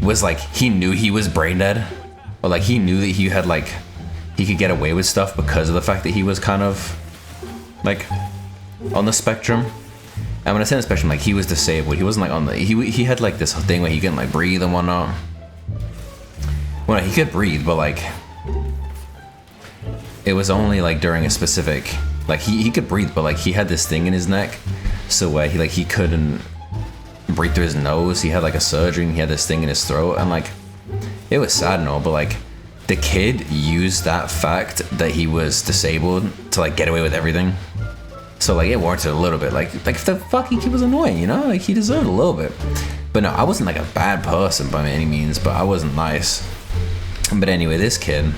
was like, he knew he was brain dead, or like he knew that he had like, he could get away with stuff because of the fact that he was kind of like on the spectrum. And when I say on the spectrum, like he was disabled. He wasn't like on the, he had like this thing where he couldn't like breathe and whatnot. Well, no, he could breathe, but like it was only like during a specific, like he could breathe, but like he had this thing in his neck, so where he couldn't breathe through his nose. He had like a surgery and he had this thing in his throat, and like it was sad and all, but like the kid used that fact that he was disabled to like get away with everything. So like it warranted a little bit, like the fucking kid was annoying, you know, like he deserved a little bit. But no, I wasn't like a bad person by any means, but I wasn't nice. But anyway, this kid,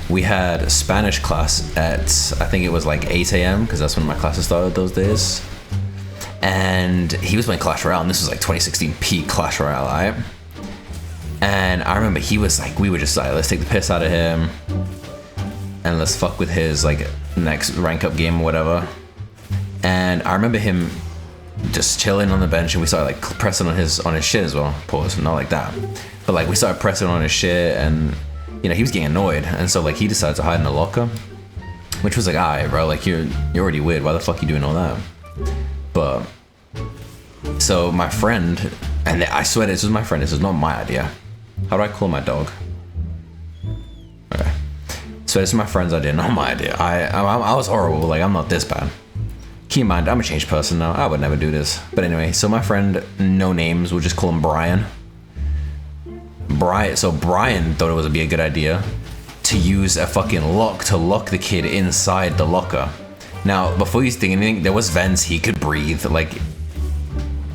we had Spanish class at, I think it was like 8 a.m. because that's when my classes started those days. And he was playing Clash Royale, and this was like 2016 peak Clash Royale, right? And I remember he was like, we were just like, let's take the piss out of him and let's fuck with his like next rank up game or whatever. And I remember him just chilling on the bench, and we started like pressing on his shit as well. Pause, not like that, but like we started pressing on his shit, and you know he was getting annoyed, and so like he decided to hide in the locker, which was like, alright bro, like you're already weird, why the fuck you doing all that? But so my friend, and I swear this was my friend, this is not my idea. How do I call my dog? Okay. So this is my friend's idea, not my idea. I was horrible, like I'm not this bad. Keep in mind, I'm a changed person now. I would never do this. But anyway, so my friend, no names, we'll just call him Brian. So Brian thought it would be a good idea to use a fucking lock to lock the kid inside the locker. Now, before you think anything, there was vents, he could breathe, like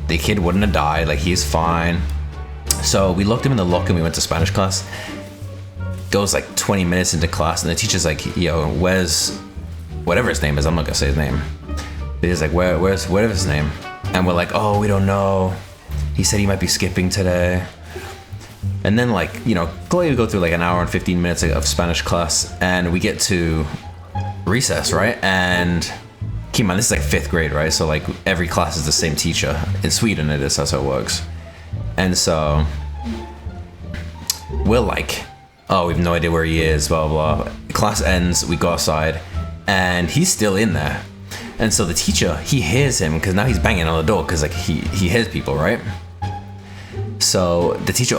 the kid wouldn't have died, like he's fine. So we locked him in the locker and we went to Spanish class. Goes like 20 minutes into class and the teacher's like, yo, where's, whatever his name is, I'm not gonna say his name. But he's like, where's his name? And we're like, oh, we don't know. He said he might be skipping today. And then like, you know, we go through like an hour and 15 minutes of Spanish class and we get to recess, right? And keep in mind, this is like 5th grade, right? So like every class is the same teacher. In Sweden it is, that's how it works. And so we're like, oh, we have no idea where he is, blah, blah, blah. Class ends, we go outside, and he's still in there. And so the teacher, he hears him, because now he's banging on the door, because like he hears people, right? So the teacher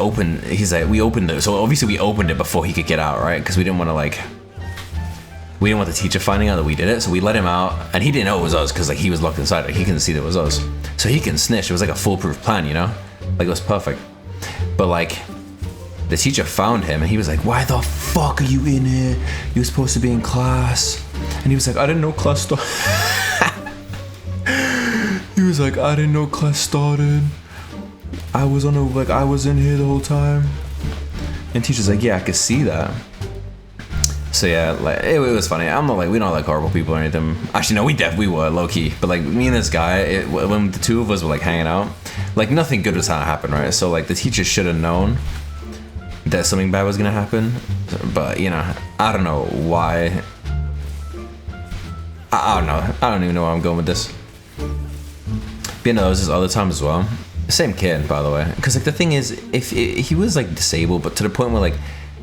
he's like, we opened it. So obviously we opened it before he could get out, right? Because we didn't want the teacher finding out that we did it. So we let him out, and he didn't know it was us, because like he was locked inside, like he couldn't see that it was us. So he can snitch. It was like a foolproof plan, you know? Like it was perfect. But like, the teacher found him and he was like, why the fuck are you in here? You were supposed to be in class. And he was like, I didn't know class started. He was like, I didn't know class started. I was in here the whole time. And teacher's like, yeah, I could see that. So yeah, like it was funny. I'm not like, we don't like horrible people or anything. Actually, no, we were low key. But like me and this guy, when the two of us were like hanging out, like nothing good was gonna happen, right? So like the teacher should have known that something bad was gonna happen. But you know, I don't know why. I don't know. I don't even know where I'm going with this. But you know, there was this other time as well. Same kid, by the way. Because like the thing is, if he was like disabled, but to the point where like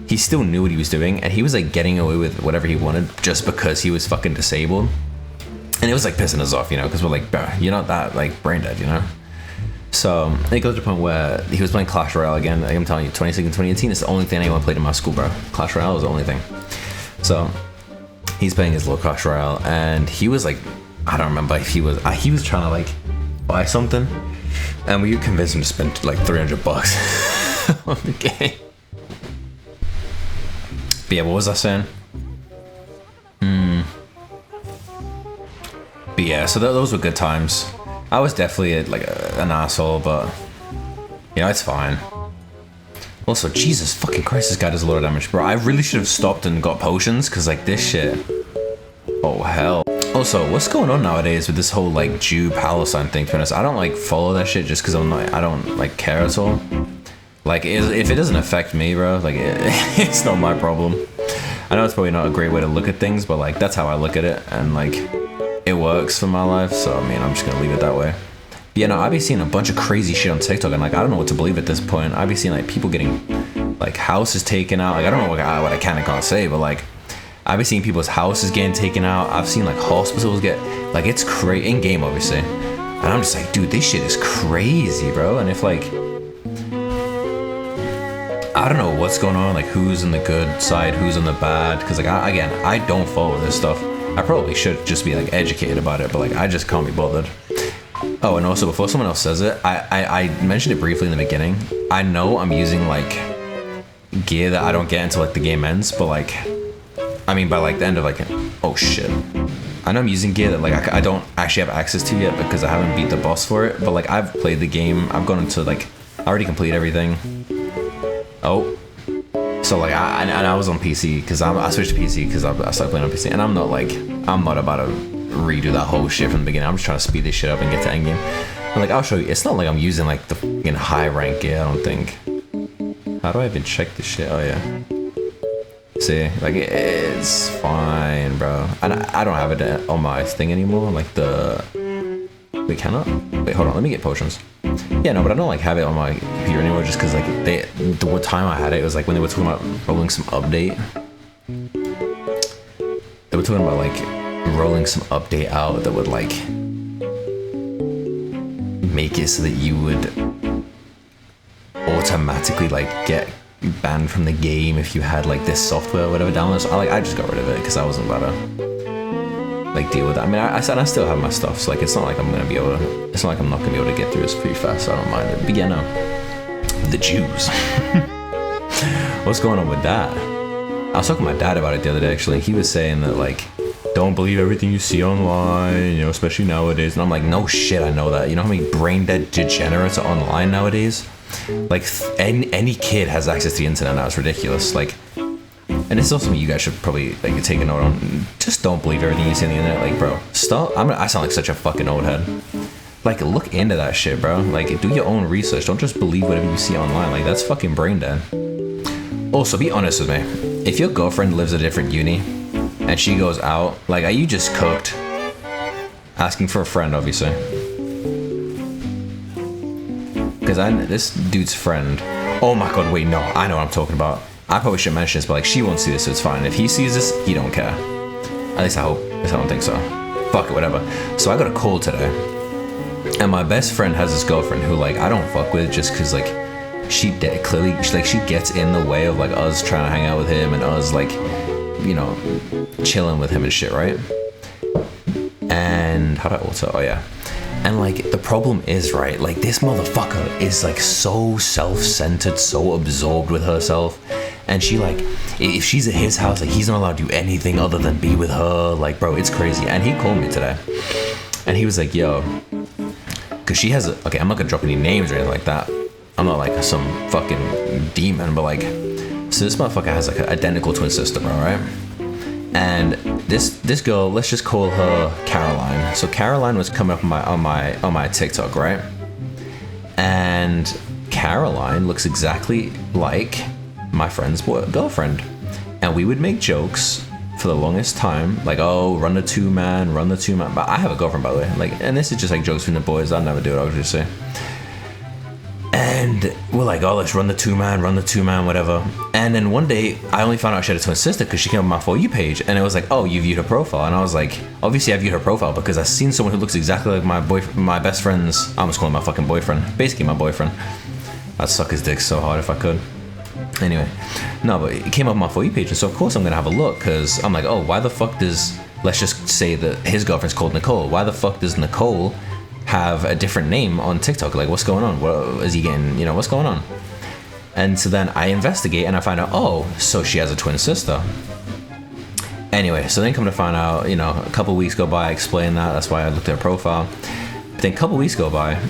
he still knew what he was doing, and he was like getting away with whatever he wanted just because he was fucking disabled. And it was like pissing us off, you know, because we're like, bro, you're not that like brain dead, you know. So it goes to the point where he was playing Clash Royale again. Like I'm telling you, 2016, 2018, it's the only thing anyone played in my school, bro. Clash Royale was the only thing. So he's playing his little Clash Royale, and he was like, I don't remember if he was trying to like buy something, and we convinced him to spend like $300 on the game. But yeah, what was I saying? But yeah, so those were good times. I was definitely an asshole, but you know, it's fine. Also, Jesus fucking Christ, this guy does a lot of damage, bro. I really should have stopped and got potions, because like this shit. Oh hell. Also, what's going on nowadays with this whole like Jew-Palestine thing? To be honest, I don't like follow that shit just because I don't like care at all. Like, if it doesn't affect me, bro, like it's not my problem. I know it's probably not a great way to look at things, but like that's how I look at it, and like it works for my life. So I mean, I'm just gonna leave it that way. Yeah, no, I've been seeing a bunch of crazy shit on TikTok, and like I don't know what to believe at this point. I've been seeing like people getting like houses taken out. Like I don't know what I can and can't say, but like I've been seeing people's houses getting taken out. I've seen like hospitals get like it's crazy in game, obviously. And I'm just like, dude, this shit is crazy, bro. And if like I don't know what's going on, like who's in the good side, who's on the bad, because like I don't follow this stuff. I probably should just be like educated about it, but like I just can't be bothered. Oh, and also before someone else says it, I mentioned it briefly in the beginning. I know I'm using like gear that I don't get until like the game ends, but like I mean by like the end of like oh shit. I know I'm using gear that like I don't actually have access to yet because I haven't beat the boss for it, but like I've played the game, I've gone into like I already completed everything. Oh, so like I was on PC because I switched to PC because I started playing on PC, and I'm not about to redo that whole shit from the beginning. I'm just trying to speed this shit up and get to endgame. And like I'll show you, it's not like I'm using like the fucking high rank gear. I don't think. How do I even check this shit? Oh yeah. See, like it's fine, bro. And I don't have it on my thing anymore. Like the wait, cannot. Wait, hold on. Let me get potions. Yeah, no, but I don't like have it on my computer anymore just because like the time I had it was like when they were talking about rolling some update. They were talking about like rolling some update out that would like make it so that you would automatically like get banned from the game if you had like this software or whatever downloaded. So I just got rid of it because I wasn't about to like deal with that. I mean, I still have my stuff, so like it's not like I'm gonna be able to. It's not like I'm not gonna be able to get through this pretty fast. So I don't mind it. But yeah, no, the Jews. What's going on with that? I was talking to my dad about it the other day. Actually, he was saying that like, don't believe everything you see online, you know, especially nowadays. And I'm like, no shit, I know that. You know how many brain dead degenerates are online nowadays? Like any kid has access to the internet now. It's ridiculous. Like. And it's also something you guys should probably like take a note on. Just don't believe everything you see on the internet. Like, bro, stop. I sound like such a fucking old head. Like, look into that shit, bro. Like, do your own research. Don't just believe whatever you see online. Like, that's fucking brain dead. Also, be honest with me. If your girlfriend lives at a different uni and she goes out, like, are you just cooked? Asking for a friend, obviously. Because this dude's friend. Oh my god, wait, no. I know what I'm talking about. I probably shouldn't mention this, but like she won't see this, so it's fine. If he sees this, he don't care. At least I hope. At least I don't think so. Fuck it, whatever. So I got a call today, and my best friend has this girlfriend who like I don't fuck with just because like she gets in the way of like us trying to hang out with him and us like you know chilling with him and shit, right? And how do I alter? Oh yeah. And like the problem is, right, like this motherfucker is like so self-centered, so absorbed with herself, and she like if she's at his house, like he's not allowed to do anything other than be with her. Like, bro, it's crazy. And he called me today and he was like, yo, because she has okay, I'm not gonna drop any names or anything like that. I'm not like some fucking demon, but like so this motherfucker has like an identical twin sister, bro, right? And this girl, let's just call her Caroline. So Caroline was coming up on my TikTok, right? And Caroline looks exactly like my friend's girlfriend. And we would make jokes for the longest time, like, oh, run the two man. But I have a girlfriend, by the way. Like, and this is just like jokes from the boys. I'll never do it, obviously. And we're like, oh, let's run the two man, whatever. And then one day, I only found out she had a twin sister because she came up on my For You page. And it was like, oh, you viewed her profile. And I was like, obviously I viewed her profile because I've seen someone who looks exactly like my best friend's, I almost call him my fucking boyfriend. Basically my boyfriend. I'd suck his dick so hard if I could. Anyway, no, but it came up on my For You page. And so of course I'm going to have a look because I'm like, oh, why the fuck does, let's just say that his girlfriend's called Nicole. Why the fuck does Nicole have a different name on TikTok? Like, what's going on? What is he getting? You know, what's going on? And so then I investigate and I find out, oh, so she has a twin sister. Anyway, so then come to find out, you know, a couple weeks go by, I explain that. That's why I looked at her profile. But then a couple weeks go by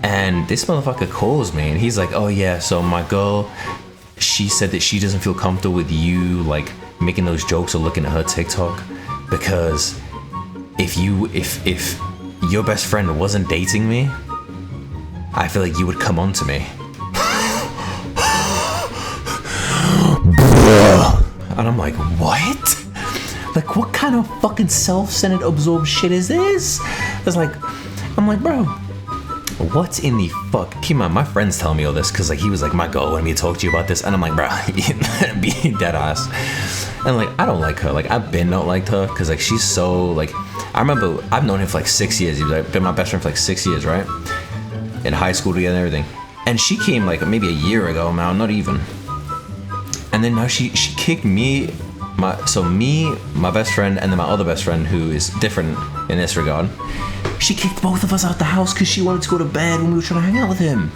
and this motherfucker calls me and he's like, oh yeah, so my girl, she said that she doesn't feel comfortable with you like making those jokes or looking at her TikTok because if your best friend wasn't dating me, I feel like you would come on to me. And I'm like, what? Like, what kind of fucking self-centered, absorbed shit is this? It's like, I'm like, bro, What in the fuck? Keep in mind, my friend's telling me all this because like he was like, my girl wanted me to talk to you about this, and I'm like, bro, be dead ass. And like, I don't like her. Like, I've been not liked her because like she's so like. I remember I've known him for like 6 years. He's like, been my best friend for like 6 years, right? In high school together and everything. And she came like maybe a year ago now, not even. And then now she kicked me, my best friend, and then my other best friend who is different in this regard. She kicked both of us out the house because she wanted to go to bed when we were trying to hang out with him.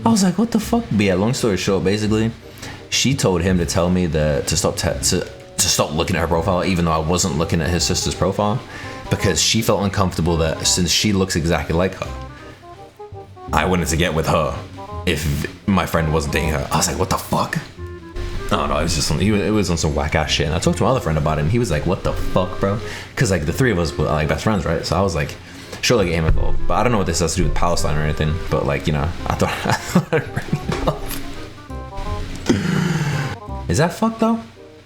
I was like, what the fuck? But yeah, long story short, basically, she told him to tell me to stop looking at her profile, even though I wasn't looking at his sister's profile, because she felt uncomfortable that since she looks exactly like her, I wanted to get with her if my friend wasn't dating her. I was like, what the fuck? Oh no, it was just something. It was on some whack ass shit. And I talked to my other friend about it, and he was like, "What the fuck, bro?" Because like the three of us were like best friends, right? So I was like, "Sure, like get him involved." But I don't know what this has to do with Palestine or anything. But like, you know, I thought I'd bring it up. Is that fucked though?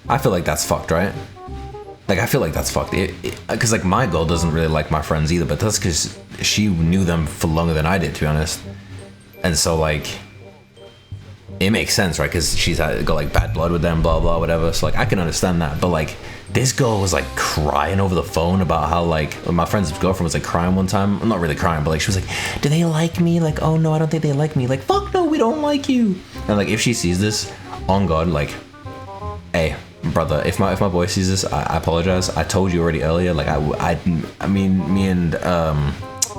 I feel like that's fucked, right? Like I feel like that's fucked. Because like my girl doesn't really like my friends either, but that's because she knew them for longer than I did, to be honest. And so like. It makes sense, right? Because she's got like bad blood with them, blah blah, whatever. So like I can understand that. But like this girl was like crying over the phone about how like my friend's girlfriend was like crying one time. I'm not really crying, but like she was like, "Do they like me?" Like, "Oh no, I don't think they like me." Like, "Fuck no, we don't like you." And like if she sees this, on God, like, hey brother, if my boy sees this, I apologize. I told you already earlier. Like I mean me and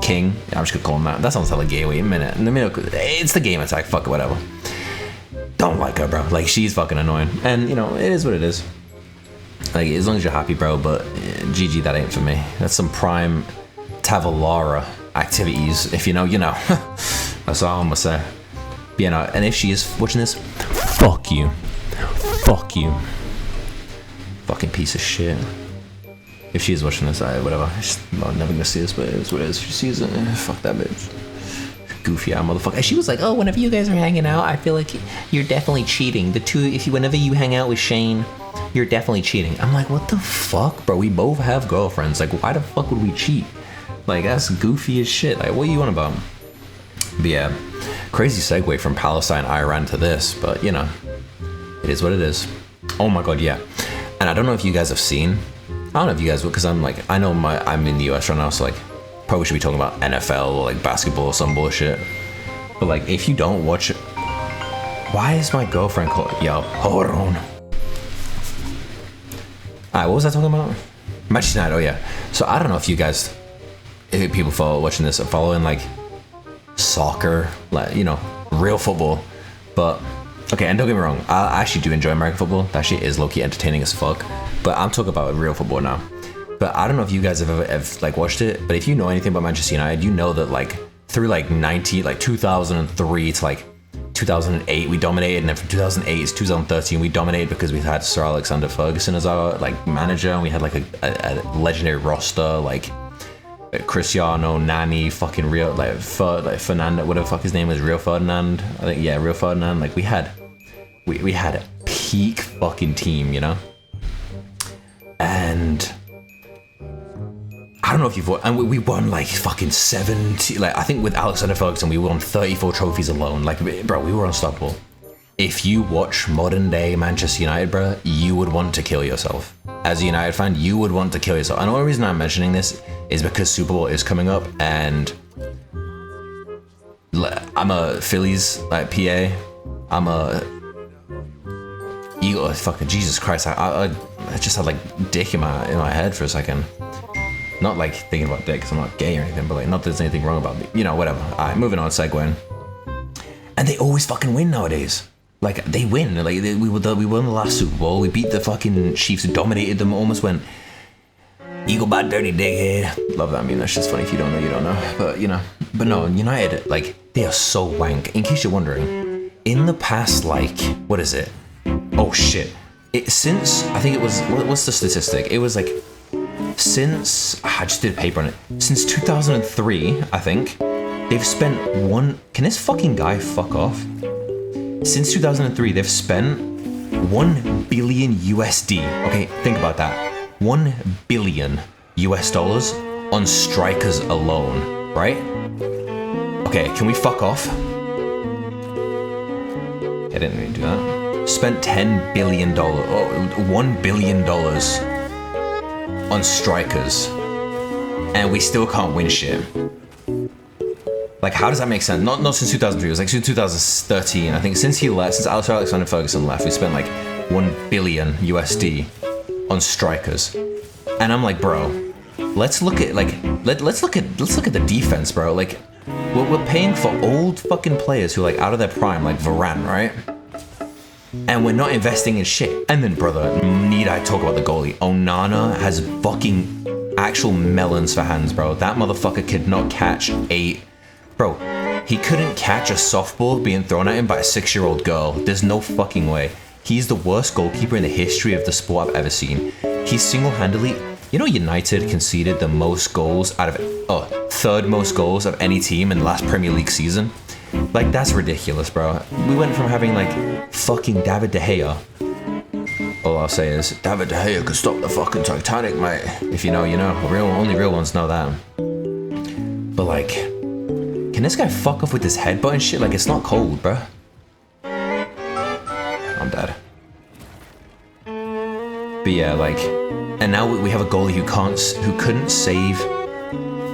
King. I'm just gonna call him that. That sounds hella gay. Wait a minute. It's the game attack. Fuck it, whatever. Don't like her, bro. Like, she's fucking annoying. And, you know, it is what it is. Like, as long as you're happy, bro. But, GG, that ain't for me. That's some prime Tavalara activities. If you know, you know. That's all I'm gonna say. But, you know, and if she is watching this, fuck you. Fuck you. Fucking piece of shit. If she is watching this, whatever. I'm never gonna see this, but it's what it is. If she sees it, fuck that bitch. Goofy ass motherfucker. And she was like, "Oh, whenever you guys are hanging out, I feel like you're definitely cheating. Whenever you hang out with Shane, you're definitely cheating." I'm like, what the fuck, bro? We both have girlfriends. Like, why the fuck would we cheat? Like, that's goofy as shit. Like, what are you on about? But yeah, crazy segue from Palestine, Iran to this, but you know, it is what it is. Oh my god, yeah. And I don't know if you guys have seen. I don't know if you guys will, because I'm like, I know I'm in the US right now, so like. Probably should be talking about NFL or like basketball or some bullshit. But like, if you don't watch it, why is my girlfriend calling? Yo, hold on. Alright, what was I talking about? Manchester United. Oh yeah. So I don't know if you guys, if people watching this are following like soccer, like, you know, real football. But okay, and don't get me wrong, I actually do enjoy American football. That shit is low-key entertaining as fuck. But I'm talking about real football now. But I don't know if you guys have ever like watched it, but if you know anything about Manchester United, you know that like through like 2003 to like 2008 we dominated, and then from 2008 to 2013 we dominated because we had Sir Alexander Ferguson as our like manager, and we had like a legendary roster like Cristiano, Nani, fucking Rio, like Fernando, whatever the fuck his name was, Rio Ferdinand. I think yeah, Rio Ferdinand. Like we had a peak fucking team, you know, and. I don't know if you've won, and we won like fucking 70, like I think with Alexander Ferguson we won 34 trophies alone. Like, bro, we were unstoppable. If you watch modern day Manchester United, bro, you would want to kill yourself. As a United fan, you would want to kill yourself. And the only reason I'm mentioning this is because Super Bowl is coming up, and I'm a Phillies like PA. I'm a Eagle. Fucking Jesus Christ! I just had like dick in my head for a second. Not like thinking about dick, because I'm not gay or anything, but like not that there's anything wrong about me. You know, whatever. Alright, moving on, segueing. And they always fucking win nowadays. Like, they win. Like, we won the last Super Bowl. We beat the fucking Chiefs, dominated them, almost went Eagle by dirty dickhead. Love that meme. That's just funny. If you don't know, you don't know. But, you know. But no, United, like, they are so wank. In case you're wondering, in the past, like, what is it? Oh, shit. Since, I think it was, what's the statistic? It was like, since, I just did a paper on it. Since 2003, I think, they've spent can this fucking guy fuck off? Since 2003, they've spent 1 billion USD. Okay, think about that. 1 billion US dollars on strikers alone, right? Okay, can we fuck off? I didn't really do that. Spent $10 billion, $1 billion on strikers, and we still can't win shit. Like, how does that make sense? Not since 2003. It was like since 2013. I think since he left, since Alexander Ferguson left, we spent like 1 billion USD on strikers, and I'm like, bro, let's look at let's look at the defense, bro. Like, we're paying for old fucking players who are like out of their prime, like Varane, right? And we're not investing in shit. And then, brother, need I talk about the goalie? Onana has fucking actual melons for hands, bro. That motherfucker could not catch Bro, he couldn't catch a softball being thrown at him by a 6-year-old girl. There's no fucking way. He's the worst goalkeeper in the history of the sport I've ever seen. He single-handedly... You know, United conceded the most goals out of... third most goals of any team in the last Premier League season? Like, that's ridiculous, bro. We went from having, like, fucking David De Gea. All I'll say is, David De Gea could stop the fucking Titanic, mate. If you know, you know. Only real ones know that. But, like... Can this guy fuck off with his headbutt and shit? Like, it's not cold, bro. I'm dead. But yeah, like... And now we have a goalie who couldn't save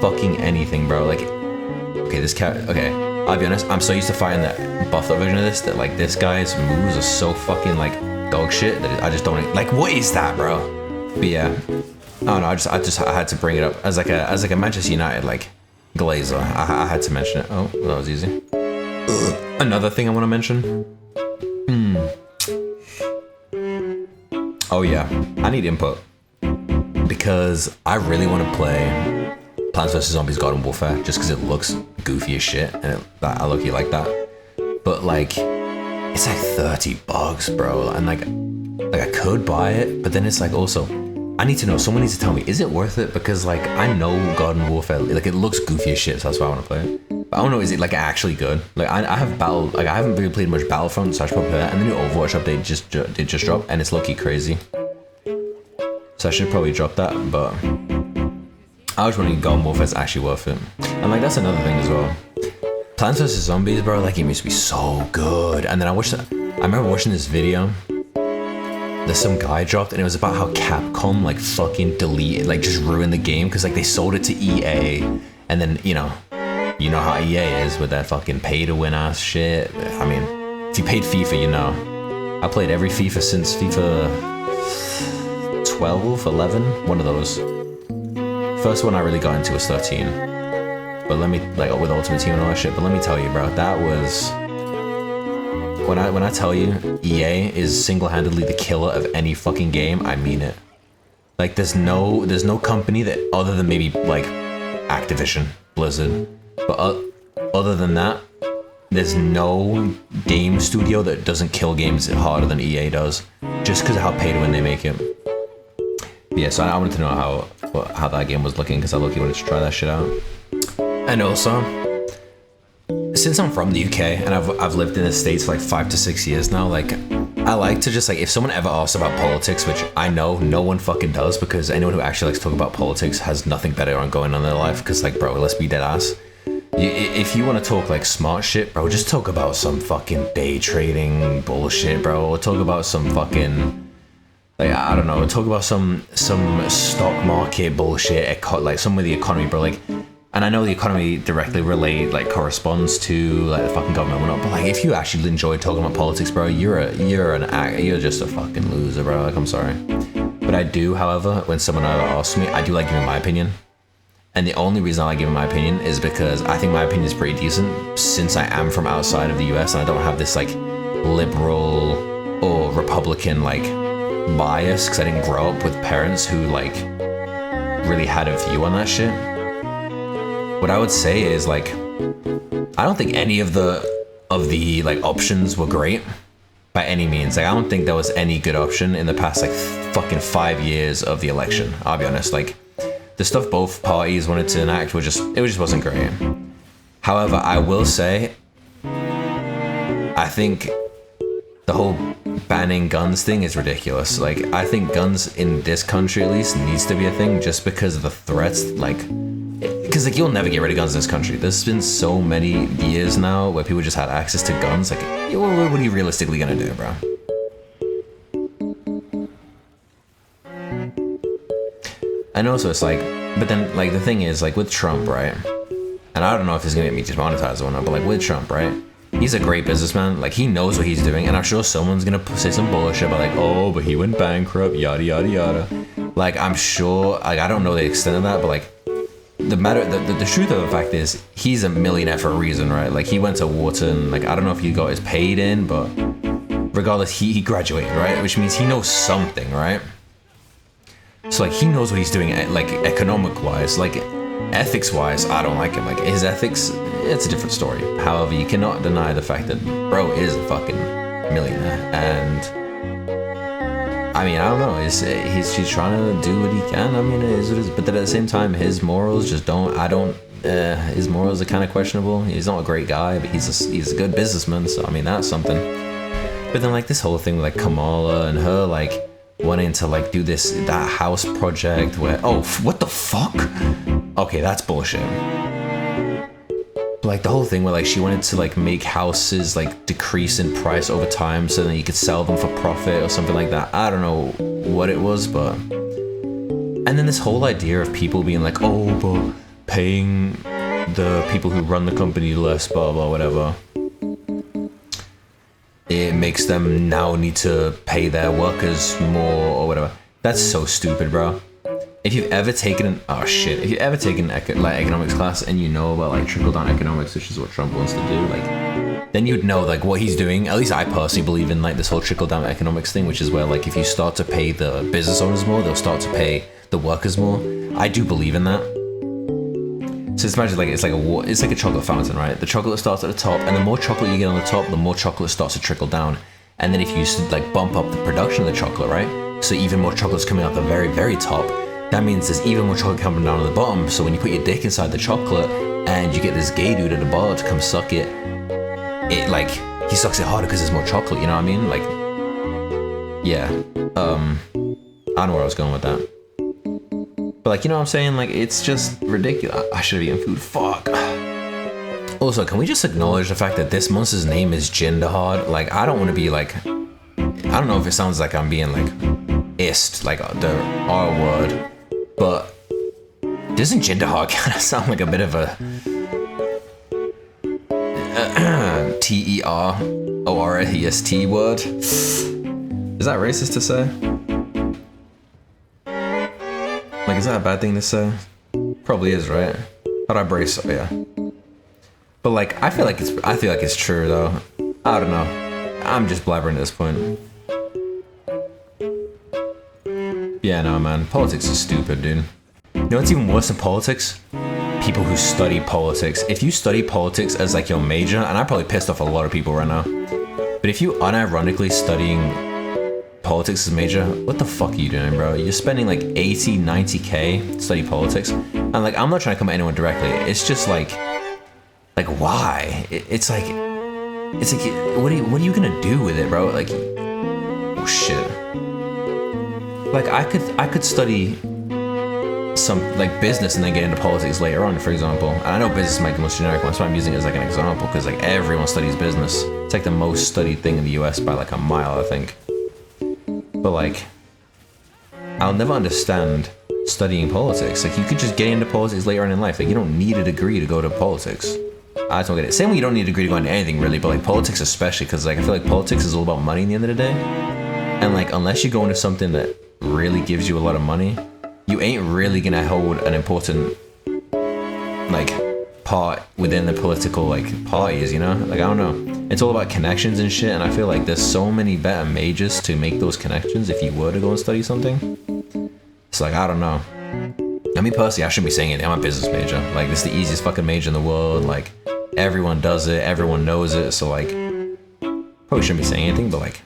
fucking anything, bro. Like... Okay, this cat... Okay, I'll be honest. I'm so used to fighting that buffed up version of this that, like, this guy's moves are so fucking, like, dog shit that I just don't... Like, what is that, bro? But yeah. I don't know. I had to bring it up as like a Manchester United, like... Glazer. I had to mention it. Oh, well, that was easy. Another thing I want to mention. Oh yeah, I need input because I really want to play Plants vs Zombies Garden Warfare just because it looks goofy as shit and I look like that. But like, it's like $30, bro, and like I could buy it, but then it's like also. I need to know, someone needs to tell me, is it worth it? Because like, I know Garden Warfare, like it looks goofy as shit, so that's why I want to play it. But I don't know, is it like actually good? Like I haven't really played much Battlefront, so I should probably play that. And the new Overwatch update did just drop, and it's low-key crazy. So I should probably drop that, but I was wondering if Garden Warfare is actually worth it. And like, that's another thing as well. Plants vs Zombies, bro, that game used to be so good. And then I remember watching this video. There's some guy dropped and it was about how Capcom like fucking deleted, like just ruined the game because like they sold it to EA and then you know how EA is with that fucking pay to win ass shit. I mean, if you paid FIFA, you know. I played every FIFA since FIFA 12, 11, one of those. First one I really got into was 13. But let me, like with Ultimate Team and all that shit, but let me tell you, bro, that was... When I tell you EA is single-handedly the killer of any fucking game, I mean it. Like there's no company that other than maybe like Activision, Blizzard, but other than that, there's no game studio that doesn't kill games harder than EA does, just because of how pay to win they make it. But yeah, so I wanted to know how that game was looking because I wanted to try that shit out. And also, since I'm from the UK and I've lived in the States for like 5 to 6 years now, like I like to just like, if someone ever asks about politics, which I know no one fucking does because anyone who actually likes to talk about politics has nothing better on going on in their life. Because like, bro, let's be dead ass. If you want to talk like smart shit, bro, just talk about some fucking day trading bullshit, bro. Or talk about some fucking, like, I don't know, talk about some stock market bullshit, like some of the economy, bro. Like, and I know the economy directly corresponds to like the fucking government and whatnot, but like if you actually enjoy talking about politics, bro, you're just a fucking loser, bro. Like, I'm sorry. But I do, however, when someone ever asks me, I do like giving my opinion. And the only reason I like giving my opinion is because I think my opinion is pretty decent since I am from outside of the US and I don't have this like liberal or Republican like bias because I didn't grow up with parents who like really had a view on that shit. What I would say is like, I don't think any of the like options were great by any means. Like I don't think there was any good option in the past like fucking 5 years of the election. I'll be honest. Like the stuff both parties wanted to enact it just wasn't great. However, I will say, I think the whole banning guns thing is ridiculous. Like I think guns in this country at least needs to be a thing just because of the threats. Like. Because because like you'll never get rid of guns in this country. There's been so many years now where people just had access to guns. Like, what are you realistically gonna do, bro? And also it's like, but then like the thing is like with Trump, right? And I don't know if it's gonna get me demonetized or not, but like with Trump, right? He's a great businessman. Like he knows what he's doing, and I'm sure someone's gonna say some bullshit about like, oh, but he went bankrupt, yada yada yada. Like I'm sure, like I don't know the extent of that, but like the truth of the fact is he's a millionaire for a reason, right? Like he went to Wharton. Like I don't know if he got his paid in, but regardless, he graduated, right? Which means he knows something, right? So like he knows what he's doing, like economic wise, like ethics wise. I don't like him. Like his ethics, it's a different story. However, you cannot deny the fact that bro is a fucking millionaire, and I mean I don't know. He's trying to do what he can. I mean it is what it is. But then at the same time, his morals just don't. His morals are kind of questionable. He's not a great guy, but he's a good businessman. So I mean that's something. But then like this whole thing with like Kamala and her like wanting to like do that house project where what the fuck? Okay, that's bullshit. But like the whole thing where like she wanted to like make houses like decrease in price over time so then you could sell them for profit or something like that. I don't know what it was, but and then this whole idea of people being like, oh, but paying the people who run the company less, blah blah whatever. It makes them now need to pay their workers more or whatever. That's so stupid, bro. If you've ever taken economics class and you know about like trickle down economics, which is what Trump wants to do, like then you'd know like what he's doing. At least I personally believe in like this whole trickle down economics thing, which is where like if you start to pay the business owners more, they'll start to pay the workers more. I do believe in that. So it's imagine like it's like a chocolate fountain, right? The chocolate starts at the top, and the more chocolate you get on the top, the more chocolate starts to trickle down. And then if you like bump up the production of the chocolate, right? So even more chocolate's coming out the very, very top. That means there's even more chocolate coming down on the bottom. So when you put your dick inside the chocolate and you get this gay dude at the bar to come suck it, it like he sucks it harder because there's more chocolate. You know what I mean? Like, yeah. I don't know where I was going with that. But like, you know what I'm saying? Like, it's just ridiculous. I should have eaten food. Fuck. Also, can we just acknowledge the fact that this monster's name is Jinderhard? Like, I don't want to be like, I don't know if it sounds like I'm being like ist, like the R word, but doesn't Jinderhard kind of sound like a bit of a Terrorist word? Is that racist to say? Like, is that a bad thing to say? Probably is, right? How do I brace? Oh, yeah. But like, I feel like it's true though. I don't know. I'm just blabbering at this point. Yeah, no, man. Politics is stupid, dude. You know what's even worse than politics? People who study politics. If you study politics as like your major, and I probably pissed off a lot of people right now, but if you unironically studying politics as major, what the fuck are you doing, bro? You're spending like 80, 90K to study politics. And like, I'm not trying to come at anyone directly. It's just like why? It's like, what are you gonna do with it, bro? Like, oh shit. Like I could study some like business and then get into politics later on, for example. And I know business might be the most generic one, so I'm using it as like an example because like everyone studies business. It's like the most studied thing in the US by like a mile, I think. But like, I'll never understand studying politics. Like you could just get into politics later on in life. Like you don't need a degree to go to politics. I just don't get it. Same way you don't need a degree to go into anything really, but like politics especially, because like I feel like politics is all about money in the end of the day. And like unless you go into something that really gives you a lot of money, you ain't really gonna hold an important like part within the political like parties, you know? Like I don't know. It's all about connections and shit, and I feel like there's so many better majors to make those connections if you were to go and study something. It's like, I don't know. I mean personally, I shouldn't be saying anything. I'm a business major. Like this is the easiest fucking major in the world. Like everyone does it, everyone knows it, so like probably shouldn't be saying anything, but like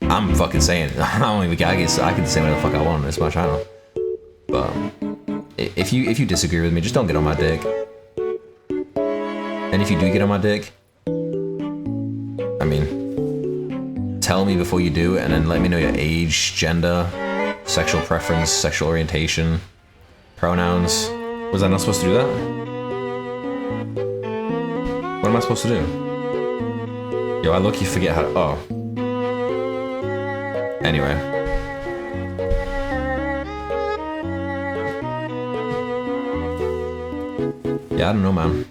I'm fucking saying it. I don't even I can say whatever the fuck I want on this my channel. But if you disagree with me, just don't get on my dick. And if you do get on my dick, I mean, tell me before you do, and then let me know your age, gender, sexual preference, sexual orientation, pronouns. Was I not supposed to do that? am I supposed to do? Yo, I look, you forget how to, oh. Anyway. Yeah, I don't know, man.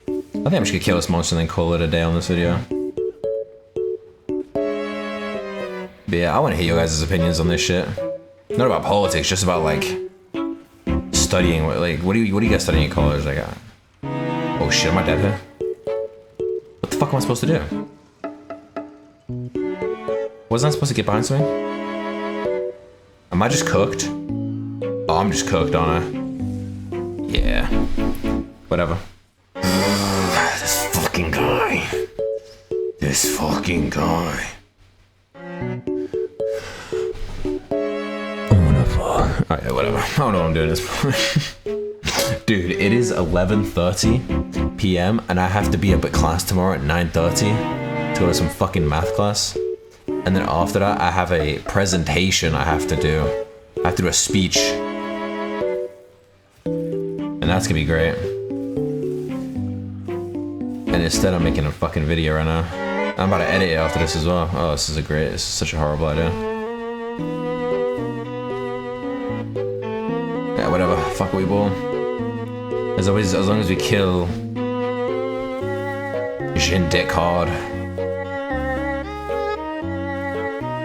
I think I'm just gonna kill this monster and then call it a day on this video. But yeah, I want to hear your guys' opinions on this shit. Not about politics, just about like studying. Like, what do you guys studying in college? Like, oh shit, am I dead here? What the fuck am I supposed to do? Wasn't I supposed to get behind something? Am I just cooked? Oh, I'm just cooked, aren't I? Yeah. Whatever. This fucking guy. This fucking guy. Alright, whatever. I don't know what I'm doing this for. Dude, it is 11:30 p.m. and I have to be up at class tomorrow at 9:30 to go to some fucking math class. And then after that, I have a presentation I have to do. I have to do a speech. And that's gonna be great. And instead, I'm making a fucking video right now. I'm about to edit it after this as well. Oh, this is such a horrible idea. Yeah, whatever. Fuck we ball. As always, as long as we kill Jin Dick hard.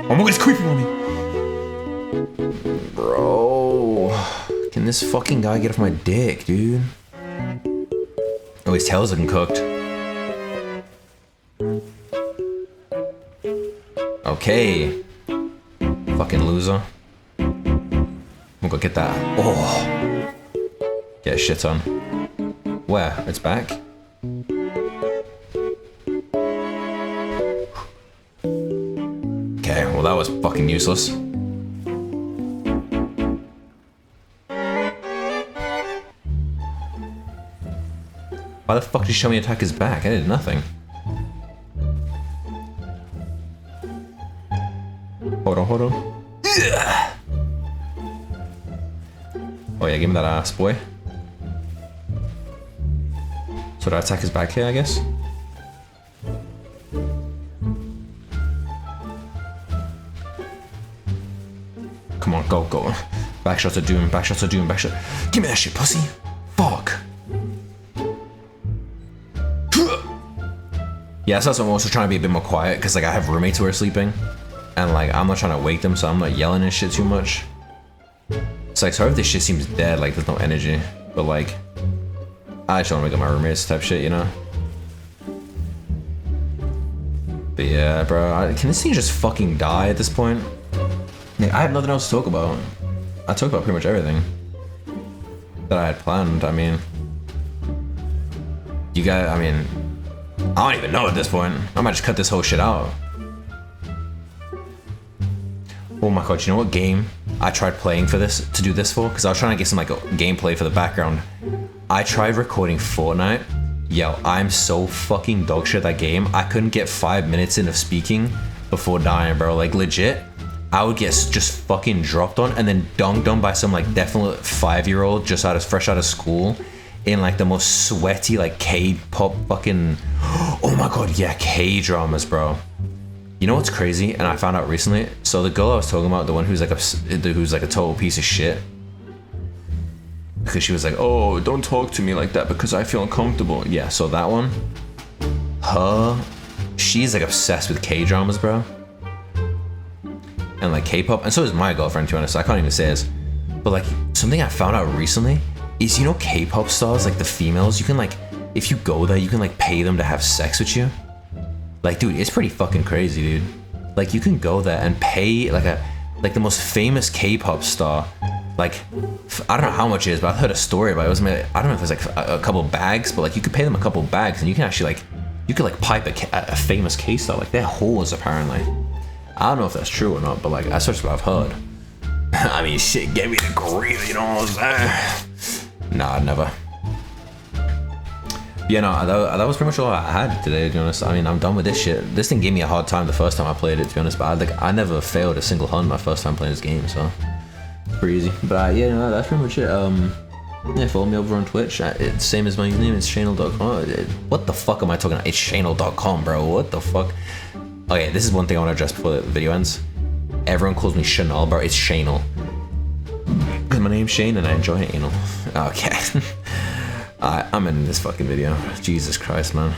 Oh my god, it's creeping on me! Bro. Can this fucking guy get off my dick, dude? Oh, his tail's looking cooked. Okay. Fucking loser. I'm gonna get that. Oh. Get shit on. Where? It's back? Okay, well that was fucking useless. Why the fuck did you show me attack his back? I did nothing. Hold on. Ugh. Oh yeah, give me that ass, boy. So do I attack his back here, I guess? Come on, go. Back shots of doom, back shot. Give me that shit, pussy. Fuck. Yeah, so I'm also trying to be a bit more quiet, because like I have roommates who are sleeping. And like, I'm not trying to wake them, so I'm not yelling and shit too much. It's like, sorry if this shit seems dead, like there's no energy. But like, I just want to wake up my roommates type shit, you know? But yeah, bro, can this thing just fucking die at this point? Like, I have nothing else to talk about. I talked about pretty much everything that I had planned. I mean, you guys, I don't even know at this point. I might just cut this whole shit out. Oh my god, you know what game I tried playing for this, to do this for? Because I was trying to get some like a gameplay for the background. I tried recording Fortnite. Yo, I'm so fucking dog shit at that game. I couldn't get 5 minutes in of speaking before dying, bro. Like legit, I would get just fucking dropped on and then dunked on by some like definite 5-year-old just fresh out of school in like the most sweaty like K-pop fucking, oh my god, yeah, K-dramas, bro. You know what's crazy? And I found out recently. So the girl I was talking about, the one who's like a total piece of shit, because she was like, oh, don't talk to me like that because I feel uncomfortable. Yeah, so that one, she's like obsessed with K-dramas, bro, and like K-pop, and so is my girlfriend, to be honest. I can't even say this, but like something I found out recently is, you know, K-pop stars, like the females, you can like, if you go there, you can like pay them to have sex with you. Like, dude, it's pretty fucking crazy, dude. Like, you can go there and pay like the most famous K-pop star. Like, I don't know how much it is, but I've heard a story about it. I don't know if it's like a couple bags, but like you could pay them a couple bags and you can actually like, you could like pipe a famous K-star. Like, they're whores apparently. I don't know if that's true or not, but like that's just what I've heard. I mean, shit, get me the grill, you know what I'm saying? Nah, never. Yeah, no, that was pretty much all I had today, to be honest. I mean, I'm done with this shit. This thing gave me a hard time the first time I played it, to be honest, but I never failed a single hunt my first time playing this game, so pretty easy. But yeah, no, that's pretty much it. Yeah, follow me over on Twitch. It's same as my username. It's ItsShanal.com. What the fuck am I talking about? It's ItsShanal.com, bro. What the fuck? Okay, this is one thing I want to address before the video ends. Everyone calls me Chanel, bro. It's Shanal. Because my name's Shane and I enjoy anal. Okay. I'm in this fucking video. Jesus Christ, man.